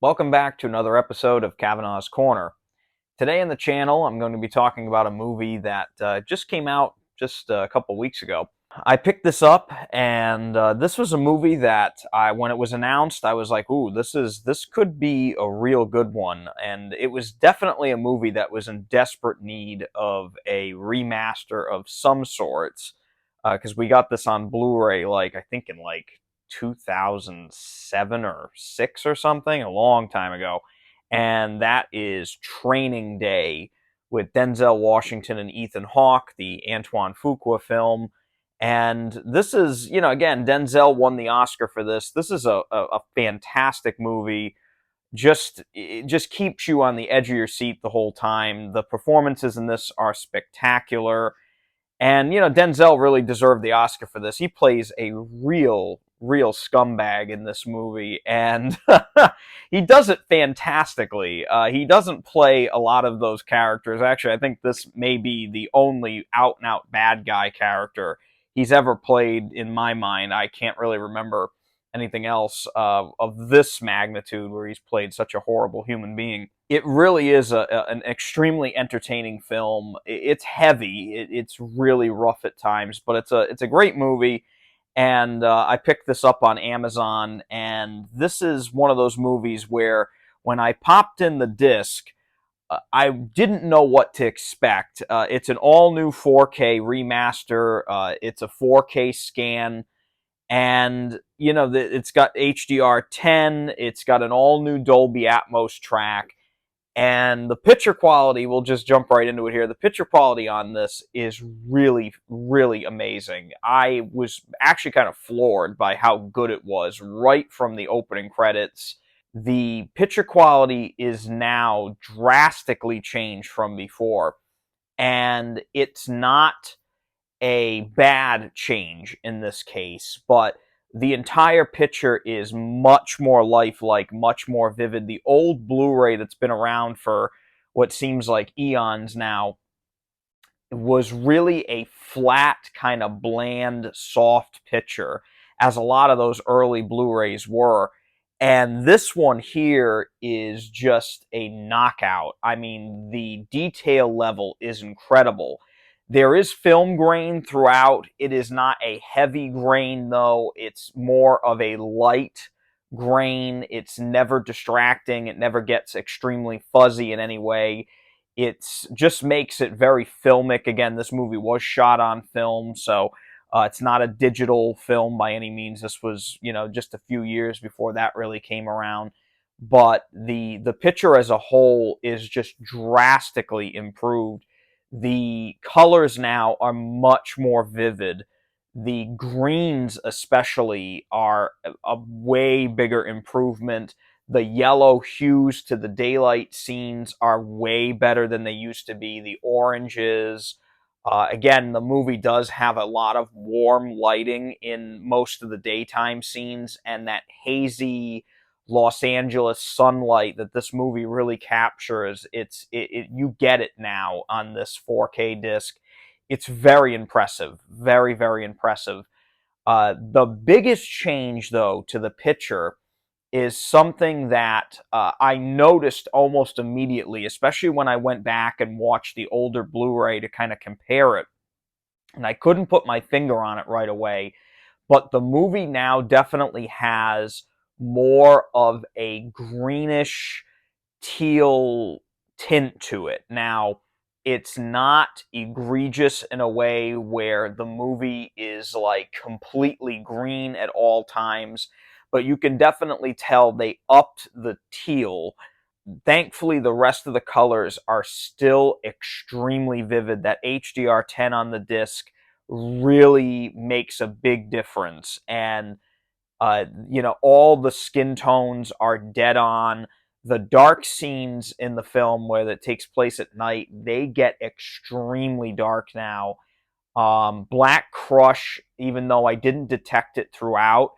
Welcome back to another episode of Cavanaugh's Corner. Today on the channel, I'm going to be talking about a movie that just came out just a couple weeks ago. I picked this up, and this was a movie that when it was announced, I was like, "Ooh, this could be a real good one." And it was definitely a movie that was in desperate need of a remaster of some sorts, because we got this on Blu-ray, I think in 2007 or 6 or something, a long time ago. And that is Training Day with Denzel Washington and Ethan Hawke, the Antoine Fuqua film. And this is, again, Denzel won the Oscar for this. This is a fantastic movie. It just keeps you on the edge of your seat the whole time. The performances in this are spectacular. And, Denzel really deserved the Oscar for this. He plays a real scumbag in this movie, and he does it fantastically. He doesn't play a lot of those characters. Actually, I think this may be the only out-and-out bad guy character he's ever played in my mind. I can't really remember anything else of this magnitude where he's played such a horrible human being. It really is an extremely entertaining film. It's heavy. It's really rough at times, but it's a great movie. And I picked this up on Amazon, and this is one of those movies where when I popped in the disc, I didn't know what to expect. It's an all-new 4K remaster. It's a 4K scan, and it's got HDR10. It's got an all-new Dolby Atmos track, and the picture quality, we'll just jump right into it here. The picture quality on this is really amazing. I was actually kind of floored by how good it was right from the opening credits. The picture quality is now drastically changed from before, and it's not a bad change in this case, but the entire picture is much more lifelike, much more vivid. The old Blu-ray that's been around for what seems like eons now was really a flat, kind of bland, soft picture, as a lot of those early Blu-rays were. And this one here is just a knockout. I mean, the detail level is incredible. There is film grain throughout. It is not a heavy grain, though. It's more of a light grain. It's never distracting. It never gets extremely fuzzy in any way. It just makes it very filmic. Again, this movie was shot on film, so it's not a digital film by any means. This was, just a few years before that really came around. But the picture as a whole is just drastically improved. The colors now are much more vivid. The greens, especially, are a way bigger improvement. The yellow hues to the daylight scenes are way better than they used to be. The oranges, again, the movie does have a lot of warm lighting in most of the daytime scenes, and that hazy Los Angeles sunlight that this movie really captures, you get it now on this 4K disc. It's very impressive, very impressive. The biggest change, though, to the picture is something that I noticed almost immediately, especially when I went back and watched the older Blu-ray to kind of compare it. And I couldn't put my finger on it right away, but the movie now definitely has more of a greenish teal tint to it. Now, it's not egregious in a way where the movie is like completely green at all times, but you can definitely tell they upped the teal. Thankfully, the rest of the colors are still extremely vivid. That HDR10 on the disc really makes a big difference. And all the skin tones are dead on. The dark scenes in the film where it takes place at night, they get extremely dark now. Black Crush, even though I didn't detect it throughout,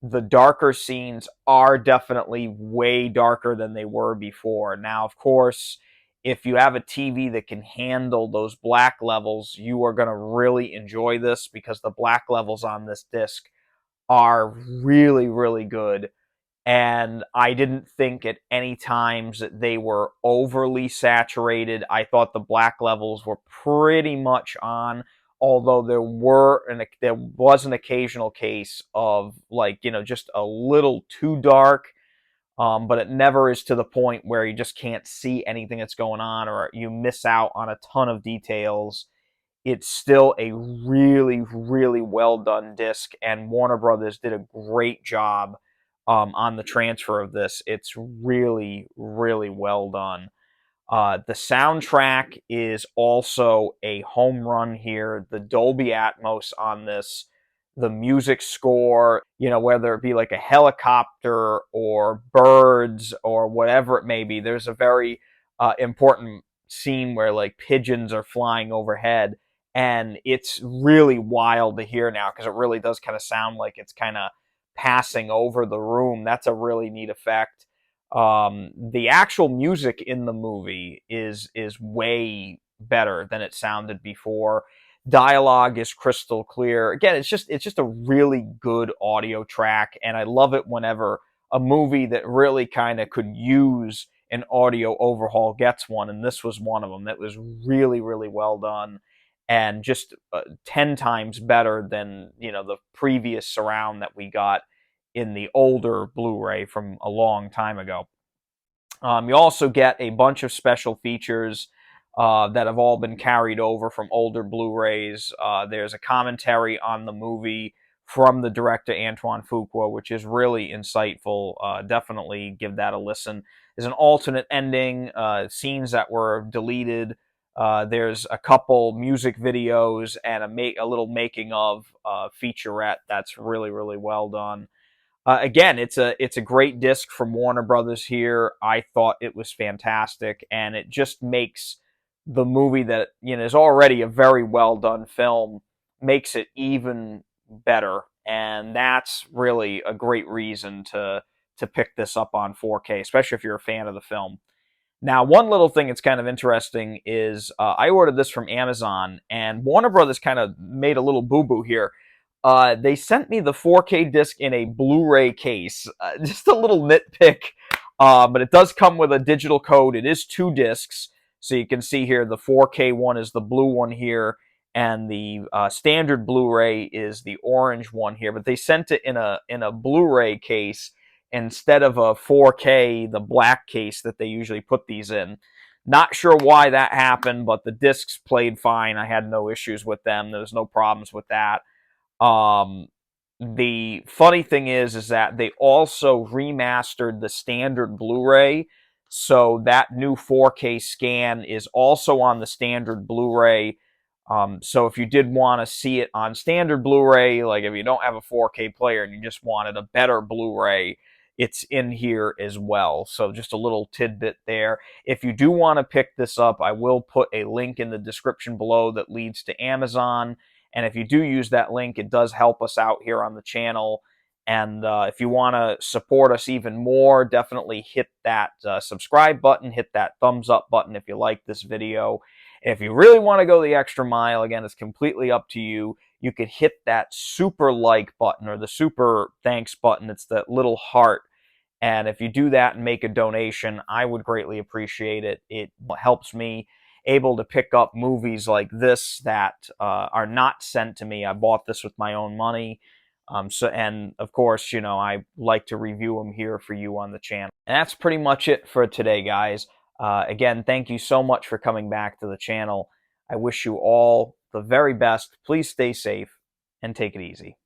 the darker scenes are definitely way darker than they were before. Now, of course, if you have a TV that can handle those black levels, you are going to really enjoy this because the black levels on this disc are really good. and I didn't think at any times that they were overly saturated. I thought the black levels were pretty much on, although there was an occasional case of, like, just a little too dark. But it never is to the point where you just can't see anything that's going on, or you miss out on a ton of details. It's still a really, really well done disc, and Warner Brothers did a great job on the transfer of this. It's really, really well done. The soundtrack is also a home run here. The Dolby Atmos on this, the music score, whether it be like a helicopter or birds or whatever it may be. There's a very important scene where like pigeons are flying overhead, and it's really wild to hear now because it really does kind of sound like it's kind of passing over the room. That's a really neat effect. The actual music in the movie is way better than it sounded before. Dialogue is crystal clear. Again, it's just a really good audio track, and I love it whenever a movie that really kind of could use an audio overhaul gets one, and this was one of them. That was really, really well done, and just 10 times better than the previous surround that we got in the older Blu-ray from a long time ago. You also get a bunch of special features that have all been carried over from older Blu-rays. There's a commentary on the movie from the director Antoine Fuqua, which is really insightful. Definitely give that a listen. There's an alternate ending, scenes that were deleted. There's a couple music videos and a little making of featurette that's really, really well done. Again, it's a great disc from Warner Brothers here. I thought it was fantastic, and it just makes the movie that is already a very well done film, makes it even better, and that's really a great reason to pick this up on 4K, especially if you're a fan of the film. Now, one little thing that's kind of interesting is I ordered this from Amazon, and Warner Brothers kind of made a little boo-boo here. They sent me the 4K disc in a Blu-ray case. Just a little nitpick, but it does come with a digital code. It is 2 discs, so you can see here the 4K one is the blue one here, and the standard Blu-ray is the orange one here. But they sent it in a Blu-ray case instead of a 4K, the black case that they usually put these in. Not sure why that happened, but the discs played fine. I had no issues with them. There was no problems with that. Um, the funny thing is that they also remastered the standard Blu-ray, so that new 4K scan is also on the standard Blu-ray. So if you did want to see it on standard Blu-ray, like if you don't have a 4K player and you just wanted a better Blu-ray, it's in here as well. So just a little tidbit there. If you do want to pick this up, I will put a link in the description below that leads to Amazon. And if you do use that link, it does help us out here on the channel. And if you want to support us even more, definitely hit that subscribe button, hit that thumbs up button if you like this video. And if you really want to go the extra mile, again, it's completely up to you. You could hit that super like button or the super thanks button. It's that little heart. And if you do that and make a donation, I would greatly appreciate it. It helps me able to pick up movies like this that are not sent to me. I bought this with my own money. And of course, I like to review them here for you on the channel. And that's pretty much it for today, guys. Again, thank you so much for coming back to the channel. I wish you all the very best. Please stay safe and take it easy.